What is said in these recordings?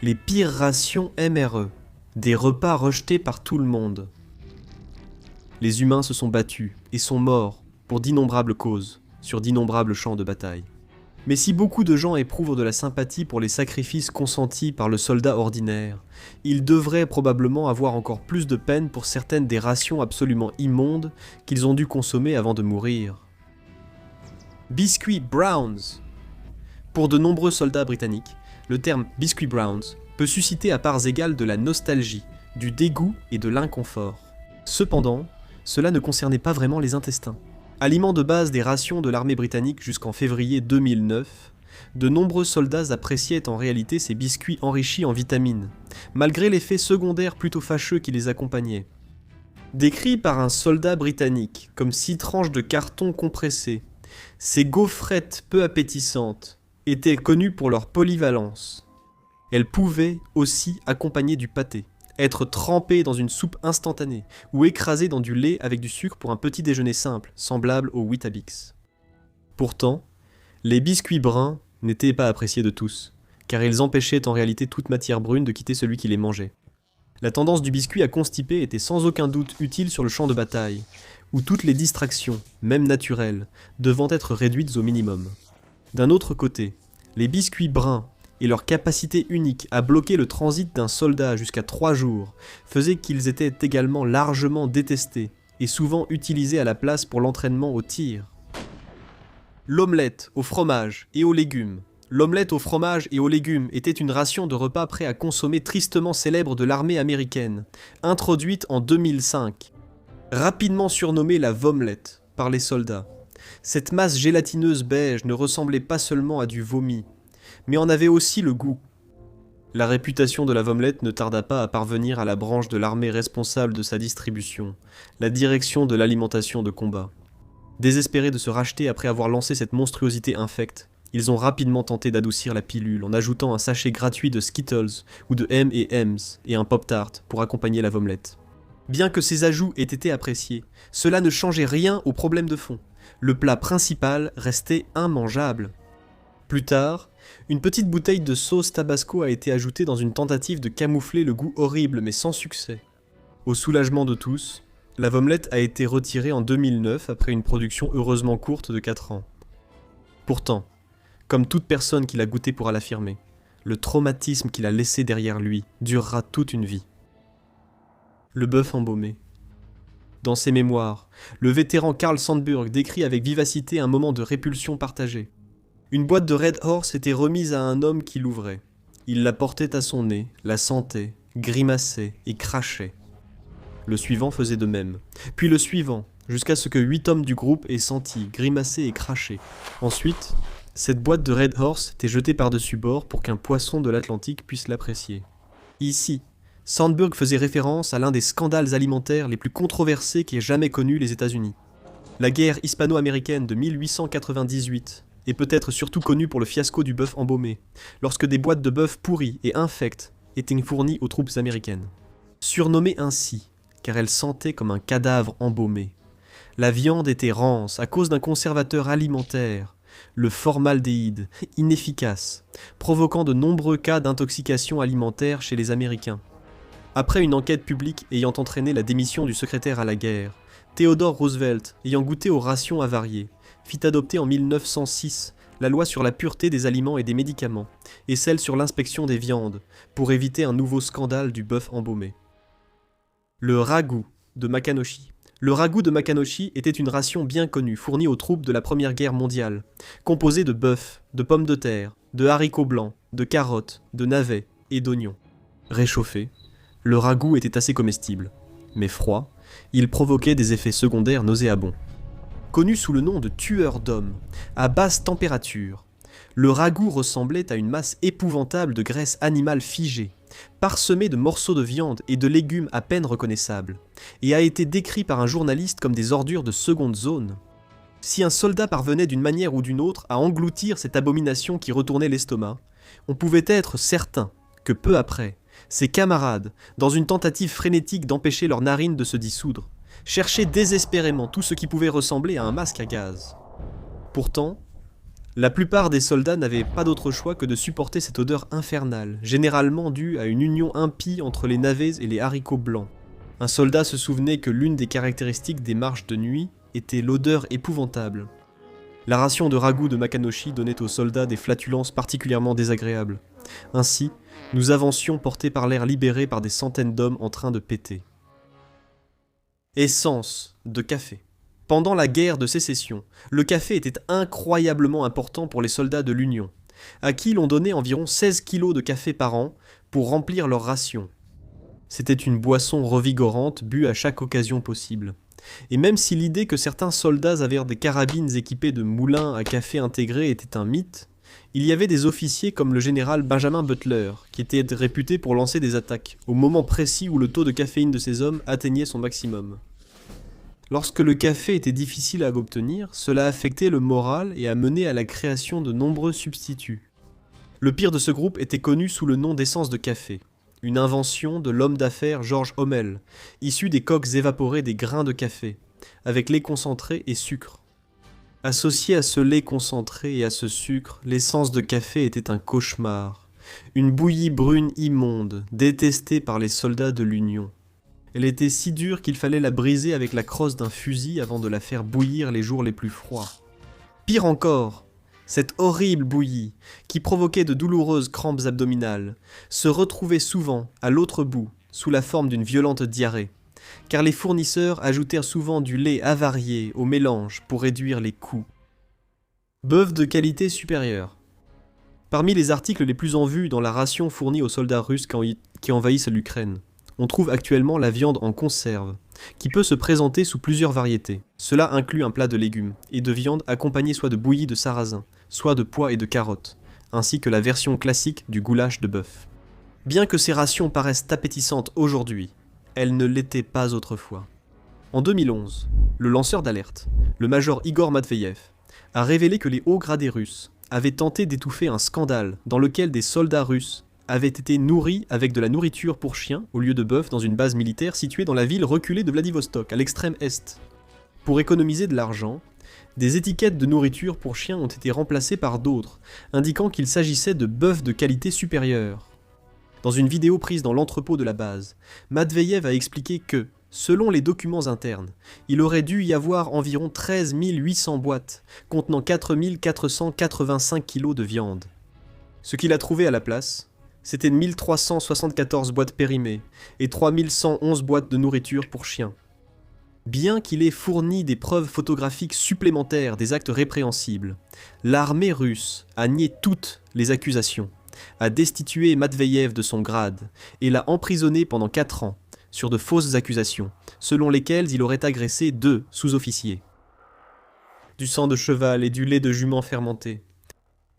Les pires rations MRE, des repas rejetés par tout le monde. Les humains se sont battus et sont morts pour d'innombrables causes, sur d'innombrables champs de bataille. Mais si beaucoup de gens éprouvent de la sympathie pour les sacrifices consentis par le soldat ordinaire, ils devraient probablement avoir encore plus de peine pour certaines des rations absolument immondes qu'ils ont dû consommer avant de mourir. Biscuits Browns. Pour de nombreux soldats britanniques, le terme Biscuit Browns peut susciter à parts égales de la nostalgie, du dégoût et de l'inconfort. Cependant, cela ne concernait pas vraiment les intestins. Aliment de base des rations de l'armée britannique jusqu'en février 2009, de nombreux soldats appréciaient en réalité ces biscuits enrichis en vitamines, malgré l'effet secondaire plutôt fâcheux qui les accompagnait. Décrits par un soldat britannique comme 6 tranches de carton compressées, ces gaufrettes peu appétissantes étaient connues pour leur polyvalence. Elles pouvaient aussi accompagner du pâté, être trempées dans une soupe instantanée ou écrasées dans du lait avec du sucre pour un petit déjeuner simple, semblable au Weetabix. Pourtant, les biscuits bruns n'étaient pas appréciés de tous, car ils empêchaient en réalité toute matière brune de quitter celui qui les mangeait. La tendance du biscuit à constiper était sans aucun doute utile sur le champ de bataille, où toutes les distractions, même naturelles, devant être réduites au minimum. D'un autre côté, les biscuits bruns et leur capacité unique à bloquer le transit d'un soldat jusqu'à 3 jours faisaient qu'ils étaient également largement détestés et souvent utilisés à la place pour l'entraînement au tir. L'omelette au fromage et aux légumes. L'omelette au fromage et aux légumes était une ration de repas prêt à consommer tristement célèbre de l'armée américaine, introduite en 2005. Rapidement surnommée la vomelette par les soldats. Cette masse gélatineuse beige ne ressemblait pas seulement à du vomi, mais en avait aussi le goût. La réputation de la vomelette ne tarda pas à parvenir à la branche de l'armée responsable de sa distribution, la direction de l'alimentation de combat. Désespérés de se racheter après avoir lancé cette monstruosité infecte, ils ont rapidement tenté d'adoucir la pilule en ajoutant un sachet gratuit de Skittles ou de M&M's et un Pop-Tart pour accompagner la vomelette. Bien que ces ajouts aient été appréciés, cela ne changeait rien au problème de fond. Le plat principal restait immangeable. Plus tard, une petite bouteille de sauce tabasco a été ajoutée dans une tentative de camoufler le goût horrible mais sans succès. Au soulagement de tous, la vomelette a été retirée en 2009 après une production heureusement courte de 4 ans. Pourtant, comme toute personne qui l'a goûté pourra l'affirmer, le traumatisme qu'il a laissé derrière lui durera toute une vie. Le bœuf embaumé. Dans ses mémoires, le vétéran Carl Sandburg décrit avec vivacité un moment de répulsion partagée. Une boîte de Red Horse était remise à un homme qui l'ouvrait. Il la portait à son nez, la sentait, grimaçait et crachait. Le suivant faisait de même. Puis le suivant, jusqu'à ce que 8 hommes du groupe aient senti, grimacé et craché. Ensuite, cette boîte de Red Horse était jetée par-dessus bord pour qu'un poisson de l'Atlantique puisse l'apprécier. Ici, Sandburg faisait référence à l'un des scandales alimentaires les plus controversés qu'aient jamais connus les États-Unis. La guerre hispano-américaine de 1898 est peut-être surtout connue pour le fiasco du bœuf embaumé, lorsque des boîtes de bœuf pourries et infectes étaient fournies aux troupes américaines. Surnommée ainsi, car elle sentait comme un cadavre embaumé. La viande était rance à cause d'un conservateur alimentaire, le formaldéhyde, inefficace, provoquant de nombreux cas d'intoxication alimentaire chez les Américains. Après une enquête publique ayant entraîné la démission du secrétaire à la guerre, Theodore Roosevelt, ayant goûté aux rations avariées, fit adopter en 1906 la loi sur la pureté des aliments et des médicaments, et celle sur l'inspection des viandes, pour éviter un nouveau scandale du bœuf embaumé. Le ragoût de Makanoshi. Le ragoût de Makanoshi était une ration bien connue fournie aux troupes de la Première Guerre mondiale, composée de bœuf, de pommes de terre, de haricots blancs, de carottes, de navets et d'oignons. Réchauffé, le ragoût était assez comestible, mais froid, il provoquait des effets secondaires nauséabonds. Connu sous le nom de tueur d'hommes, à basse température, le ragoût ressemblait à une masse épouvantable de graisse animale figée, parsemée de morceaux de viande et de légumes à peine reconnaissables, et a été décrit par un journaliste comme des ordures de seconde zone. Si un soldat parvenait d'une manière ou d'une autre à engloutir cette abomination qui retournait l'estomac, on pouvait être certain que peu après, ses camarades, dans une tentative frénétique d'empêcher leurs narines de se dissoudre, cherchaient désespérément tout ce qui pouvait ressembler à un masque à gaz. Pourtant, La plupart des soldats n'avaient pas d'autre choix que de supporter cette odeur infernale, généralement due à une union impie entre les navets et les haricots blancs. Un soldat se souvenait que l'une des caractéristiques des marches de nuit était l'odeur épouvantable. La ration de ragoût de Makanoshi donnait aux soldats des flatulences particulièrement désagréables. Ainsi, nous avancions portés par l'air libéré par des centaines d'hommes en train de péter. Essence de café. Pendant la guerre de sécession, le café était incroyablement important pour les soldats de l'Union, à qui l'on donnait environ 16 kilos de café par an pour remplir leur ration. C'était une boisson revigorante bue à chaque occasion possible. Et même si l'idée que certains soldats avaient des carabines équipées de moulins à café intégrés était un mythe, il y avait des officiers comme le général Benjamin Butler, qui était réputé pour lancer des attaques, au moment précis où le taux de caféine de ces hommes atteignait son maximum. Lorsque le café était difficile à obtenir, cela affectait le moral et a mené à la création de nombreux substituts. Le pire de ce groupe était connu sous le nom d'essence de café, une invention de l'homme d'affaires George Hommel, issu des coques évaporées des grains de café, avec lait concentré et sucre. Associé à ce lait concentré et à ce sucre, l'essence de café était un cauchemar, une bouillie brune immonde, détestée par les soldats de l'Union. Elle était si dure qu'il fallait la briser avec la crosse d'un fusil avant de la faire bouillir les jours les plus froids. Pire encore, cette horrible bouillie, qui provoquait de douloureuses crampes abdominales, se retrouvait souvent, à l'autre bout, sous la forme d'une violente diarrhée, car les fournisseurs ajoutèrent souvent du lait avarié au mélange pour réduire les coûts. Bœuf de qualité supérieure. Parmi les articles les plus en vue dans la ration fournie aux soldats russes qui envahissent l'Ukraine, on trouve actuellement la viande en conserve, qui peut se présenter sous plusieurs variétés. Cela inclut un plat de légumes et de viande accompagné soit de bouillie de sarrasin, soit de pois et de carottes, ainsi que la version classique du goulash de bœuf. Bien que ces rations paraissent appétissantes aujourd'hui, elles ne l'étaient pas autrefois. En 2011, le lanceur d'alerte, le major Igor Matveyev, a révélé que les hauts gradés russes avaient tenté d'étouffer un scandale dans lequel des soldats russes avaient été nourris avec de la nourriture pour chiens au lieu de bœuf dans une base militaire située dans la ville reculée de Vladivostok, à l'extrême est. Pour économiser de l'argent, des étiquettes de nourriture pour chiens ont été remplacées par d'autres, indiquant qu'il s'agissait de bœuf de qualité supérieure. Dans une vidéo prise dans l'entrepôt de la base, Matveyev a expliqué que, selon les documents internes, il aurait dû y avoir environ 13 800 boîtes, contenant 4 485 kg de viande. Ce qu'il a trouvé à la place, c'était 1374 boîtes périmées et 3111 boîtes de nourriture pour chiens. Bien qu'il ait fourni des preuves photographiques supplémentaires des actes répréhensibles, l'armée russe a nié toutes les accusations, a destitué Matveyev de son grade et l'a emprisonné pendant 4 ans sur de fausses accusations, selon lesquelles il aurait agressé 2 sous-officiers. Du sang de cheval et du lait de jument fermenté.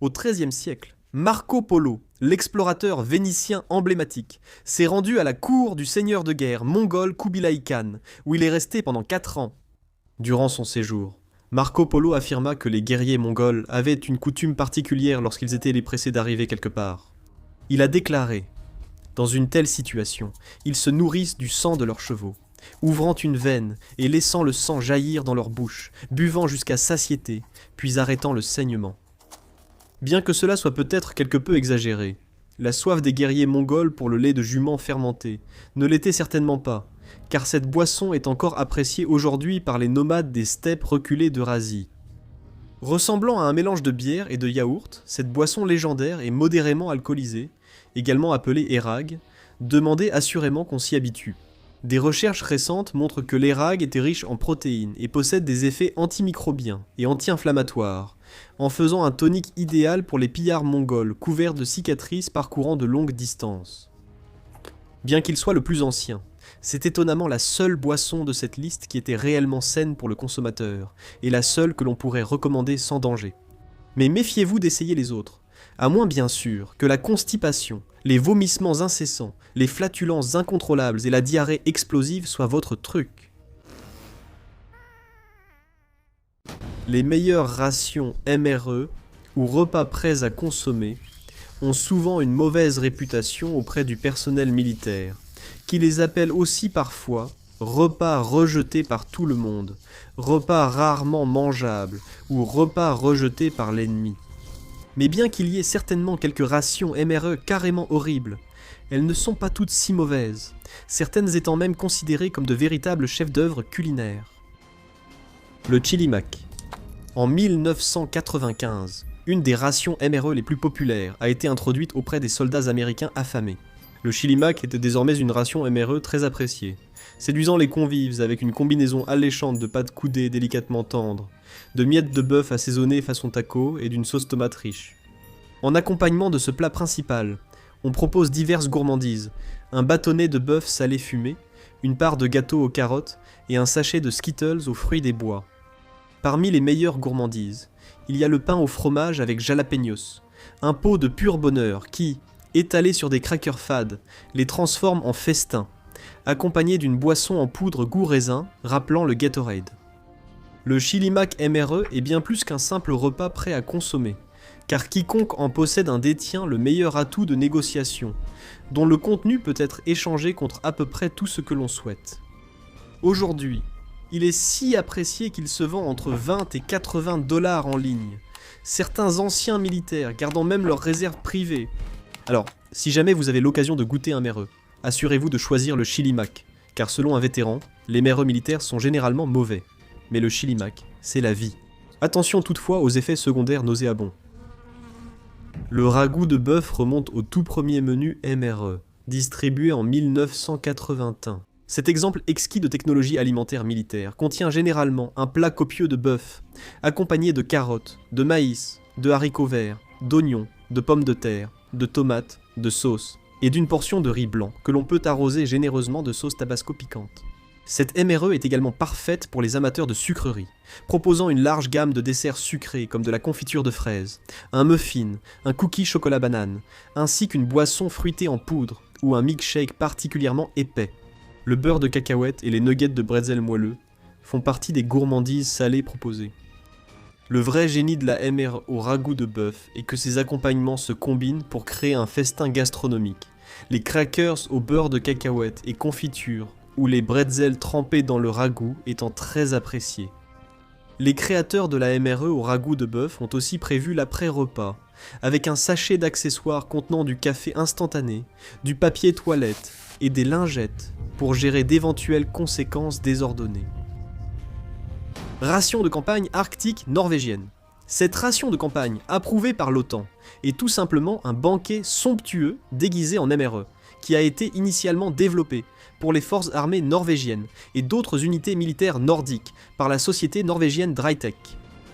Au XIIIe siècle, Marco Polo, l'explorateur vénitien emblématique, s'est rendu à la cour du seigneur de guerre mongol Kubilai Khan, où il est resté pendant 4 ans. Durant son séjour, Marco Polo affirma que les guerriers mongols avaient une coutume particulière lorsqu'ils étaient les pressés d'arriver quelque part. Il a déclaré « Dans une telle situation, ils se nourrissent du sang de leurs chevaux, ouvrant une veine et laissant le sang jaillir dans leur bouche, buvant jusqu'à satiété, puis arrêtant le saignement. » Bien que cela soit peut-être quelque peu exagéré, la soif des guerriers mongols pour le lait de jument fermenté ne l'était certainement pas, car cette boisson est encore appréciée aujourd'hui par les nomades des steppes reculées d'Eurasie. Ressemblant à un mélange de bière et de yaourt, cette boisson légendaire est modérément alcoolisée, également appelée érag, demandait assurément qu'on s'y habitue. Des recherches récentes montrent que l'érag était riche en protéines et possède des effets antimicrobiens et anti-inflammatoires, en faisant un tonique idéal pour les pillards mongols couverts de cicatrices parcourant de longues distances. Bien qu'il soit le plus ancien, c'est étonnamment la seule boisson de cette liste qui était réellement saine pour le consommateur, et la seule que l'on pourrait recommander sans danger. Mais méfiez-vous d'essayer les autres, à moins bien sûr que la constipation, les vomissements incessants, les flatulences incontrôlables et la diarrhée explosive soient votre truc. Les meilleures rations MRE, ou repas prêts à consommer, ont souvent une mauvaise réputation auprès du personnel militaire, qui les appelle aussi parfois repas rejetés par tout le monde, repas rarement mangeables ou repas rejetés par l'ennemi. Mais bien qu'il y ait certainement quelques rations MRE carrément horribles, elles ne sont pas toutes si mauvaises, certaines étant même considérées comme de véritables chefs-d'œuvre culinaires. Le Chili Mac. En 1995, une des rations MRE les plus populaires a été introduite auprès des soldats américains affamés. Le Chili Mac était désormais une ration MRE très appréciée, séduisant les convives avec une combinaison alléchante de pâtes coudées délicatement tendres, de miettes de bœuf assaisonnées façon taco et d'une sauce tomate riche. En accompagnement de ce plat principal, on propose diverses gourmandises, un bâtonnet de bœuf salé fumé, une part de gâteau aux carottes et un sachet de Skittles aux fruits des bois. Parmi les meilleures gourmandises, il y a le pain au fromage avec jalapeños, un pot de pur bonheur qui, étalé sur des crackers fades, les transforme en festin, accompagné d'une boisson en poudre goût raisin rappelant le Gatorade. Le Chili Mac MRE est bien plus qu'un simple repas prêt à consommer, car quiconque en possède un détient le meilleur atout de négociation, dont le contenu peut être échangé contre à peu près tout ce que l'on souhaite. Aujourd'hui, il est si apprécié qu'il se vend entre 20 et 80 $ en ligne, certains anciens militaires gardant même leurs réserves privées. Alors, si jamais vous avez l'occasion de goûter un MRE, assurez-vous de choisir le Chili Mac, car selon un vétéran, les MRE militaires sont généralement mauvais. Mais le Chili Mac, c'est la vie. Attention toutefois aux effets secondaires nauséabonds. Le ragoût de bœuf remonte au tout premier menu MRE, distribué en 1981. Cet exemple exquis de technologie alimentaire militaire contient généralement un plat copieux de bœuf, accompagné de carottes, de maïs, de haricots verts, d'oignons, de pommes de terre, de tomates, de sauce, et d'une portion de riz blanc que l'on peut arroser généreusement de sauce tabasco piquante. Cette MRE est également parfaite pour les amateurs de sucreries, proposant une large gamme de desserts sucrés comme de la confiture de fraises, un muffin, un cookie chocolat banane, ainsi qu'une boisson fruitée en poudre ou un milkshake particulièrement épais. Le beurre de cacahuète et les nuggets de bretzel moelleux font partie des gourmandises salées proposées. Le vrai génie de la MRE au ragoût de bœuf est que ces accompagnements se combinent pour créer un festin gastronomique. Les crackers au beurre de cacahuète et confiture, ou les bretzels trempés dans le ragoût étant très appréciés. Les créateurs de la MRE au ragoût de bœuf ont aussi prévu l'après-repas, avec un sachet d'accessoires contenant du café instantané, du papier toilette et des lingettes pour gérer d'éventuelles conséquences désordonnées. Ration de campagne arctique norvégienne. Cette ration de campagne, approuvée par l'OTAN, est tout simplement un banquet somptueux déguisé en MRE, qui a été initialement développé pour les forces armées norvégiennes et d'autres unités militaires nordiques par la société norvégienne Drytech.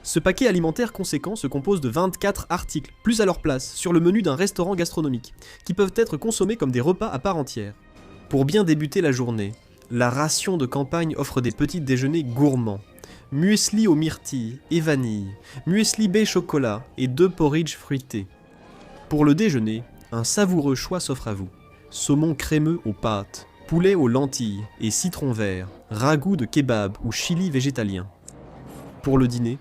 Ce paquet alimentaire conséquent se compose de 24 articles, plus à leur place, sur le menu d'un restaurant gastronomique, qui peuvent être consommés comme des repas à part entière. Pour bien débuter la journée, la ration de campagne offre des petits déjeuners gourmands. Muesli aux myrtilles et vanille, muesli baie chocolat et 2 porridge fruités. Pour le déjeuner, un savoureux choix s'offre à vous. Saumon crémeux aux pâtes, poulet aux lentilles et citron vert, ragoût de kebab ou chili végétalien. Pour le dîner,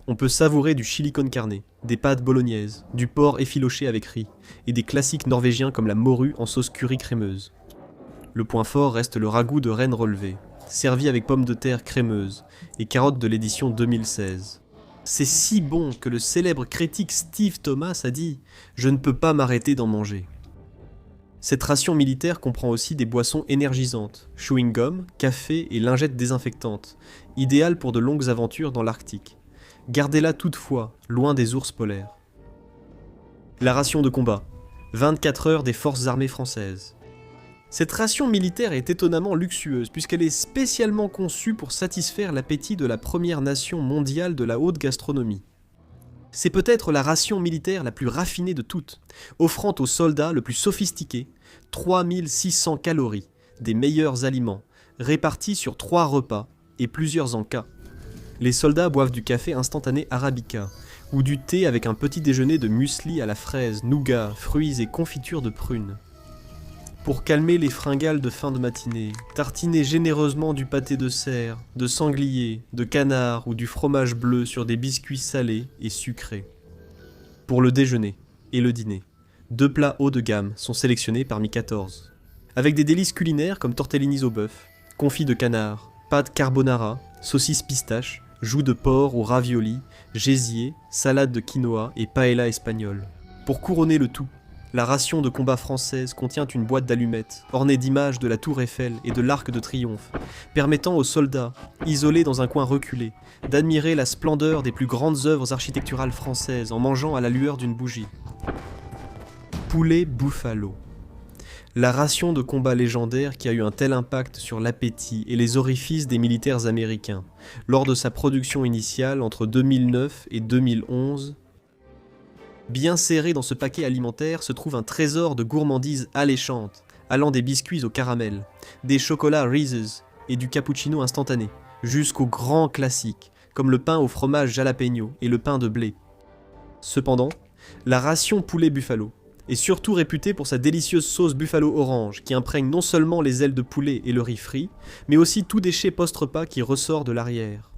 on peut savourer du chili con carne, des pâtes bolognaises, du porc effiloché avec riz et des classiques norvégiens comme la morue en sauce curry crémeuse. Le point fort reste le ragoût de renne relevé, servi avec pommes de terre crémeuses et carottes de l'édition 2016. C'est si bon que le célèbre critique Steve Thomas a dit « Je ne peux pas m'arrêter d'en manger ». Cette ration militaire comprend aussi des boissons énergisantes, chewing-gum, café et lingettes désinfectantes, idéales pour de longues aventures dans l'Arctique. Gardez-la toutefois loin des ours polaires. La ration de combat, 24 heures des forces armées françaises. Cette ration militaire est étonnamment luxueuse puisqu'elle est spécialement conçue pour satisfaire l'appétit de la première nation mondiale de la haute gastronomie. C'est peut-être la ration militaire la plus raffinée de toutes, offrant aux soldats le plus sophistiqué 3600 calories, des meilleurs aliments, répartis sur 3 repas et plusieurs encas. Les soldats boivent du café instantané arabica, ou du thé avec un petit déjeuner de muesli à la fraise, nougat, fruits et confiture de prunes. Pour calmer les fringales de fin de matinée, tartinez généreusement du pâté de cerf, de sanglier, de canard ou du fromage bleu sur des biscuits salés et sucrés. Pour le déjeuner et le dîner, 2 plats haut de gamme sont sélectionnés parmi 14. Avec des délices culinaires comme tortellinis au bœuf, confit de canard, pâtes carbonara, saucisses pistache, Joues de porc ou ravioli, gésier, salade de quinoa et paella espagnole. Pour couronner le tout, la ration de combat française contient une boîte d'allumettes, ornée d'images de la tour Eiffel et de l'Arc de Triomphe, permettant aux soldats, isolés dans un coin reculé, d'admirer la splendeur des plus grandes œuvres architecturales françaises en mangeant à la lueur d'une bougie. Poulet Buffalo. La ration de combat légendaire qui a eu un tel impact sur l'appétit et les orifices des militaires américains, lors de sa production initiale entre 2009 et 2011. Bien serré dans ce paquet alimentaire se trouve un trésor de gourmandises alléchantes, allant des biscuits au caramel, des chocolats Reese's et du cappuccino instantané, jusqu'aux grands classiques, comme le pain au fromage jalapeno et le pain de blé. Cependant, la ration poulet buffalo est surtout réputée pour sa délicieuse sauce buffalo orange qui imprègne non seulement les ailes de poulet et le riz frit, mais aussi tout déchet post-repas qui ressort de l'arrière.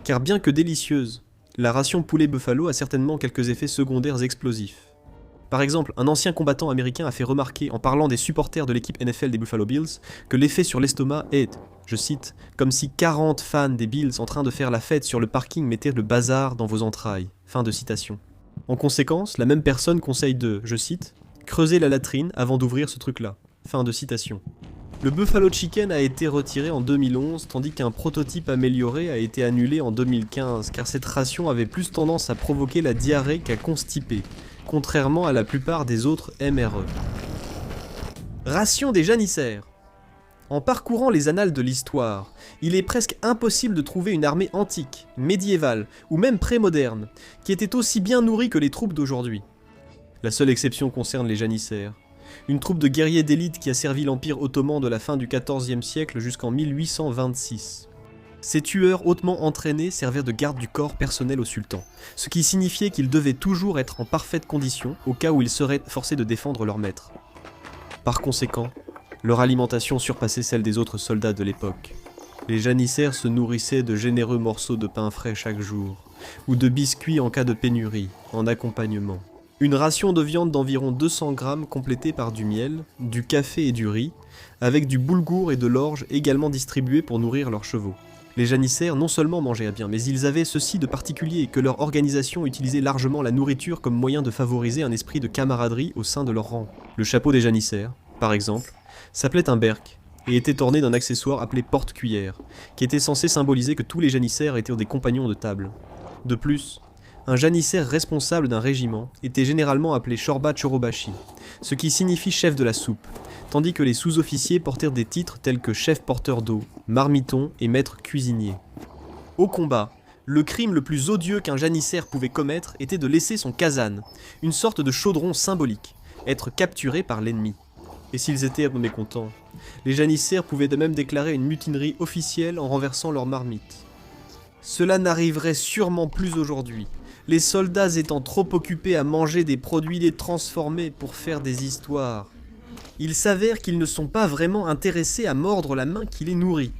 Car bien que délicieuse, la ration poulet buffalo a certainement quelques effets secondaires explosifs. Par exemple, un ancien combattant américain a fait remarquer en parlant des supporters de l'équipe NFL des Buffalo Bills que l'effet sur l'estomac est, je cite, comme si 40 fans des Bills en train de faire la fête sur le parking mettaient le bazar dans vos entrailles. Fin de citation. En conséquence, la même personne conseille de, je cite, creuser la latrine avant d'ouvrir ce truc-là. Fin de citation. Le Buffalo Chicken a été retiré en 2011, tandis qu'un prototype amélioré a été annulé en 2015, car cette ration avait plus tendance à provoquer la diarrhée qu'à constiper, contrairement à la plupart des autres MRE. Ration des janissaires. En parcourant les annales de l'histoire, il est presque impossible de trouver une armée antique, médiévale ou même pré-moderne, qui était aussi bien nourrie que les troupes d'aujourd'hui. La seule exception concerne les janissaires, une troupe de guerriers d'élite qui a servi l'Empire ottoman de la fin du XIVe siècle jusqu'en 1826. Ces tueurs hautement entraînés servaient de garde du corps personnel au sultan, ce qui signifiait qu'ils devaient toujours être en parfaite condition au cas où ils seraient forcés de défendre leur maître. Par conséquent, leur alimentation surpassait celle des autres soldats de l'époque. Les janissaires se nourrissaient de généreux morceaux de pain frais chaque jour, ou de biscuits en cas de pénurie, en accompagnement. Une ration de viande d'environ 200 grammes complétée par du miel, du café et du riz, avec du boulgour et de l'orge également distribués pour nourrir leurs chevaux. Les janissaires non seulement mangeaient bien, mais ils avaient ceci de particulier que leur organisation utilisait largement la nourriture comme moyen de favoriser un esprit de camaraderie au sein de leur rang. Le chapeau des janissaires, par exemple, s'appelait un berk et était orné d'un accessoire appelé porte-cuillère, qui était censé symboliser que tous les janissaires étaient des compagnons de table. De plus, un janissaire responsable d'un régiment était généralement appelé Shorba Chorobashi, ce qui signifie chef de la soupe, tandis que les sous-officiers portèrent des titres tels que chef porteur d'eau, marmiton et maître cuisinier. Au combat, le crime le plus odieux qu'un janissaire pouvait commettre était de laisser son kazan, une sorte de chaudron symbolique, être capturé par l'ennemi. Et s'ils étaient mécontents, les janissaires pouvaient même déclarer une mutinerie officielle en renversant leur marmite. Cela n'arriverait sûrement plus aujourd'hui, les soldats étant trop occupés à manger des produits transformés pour faire des histoires. Il s'avère qu'ils ne sont pas vraiment intéressés à mordre la main qui les nourrit.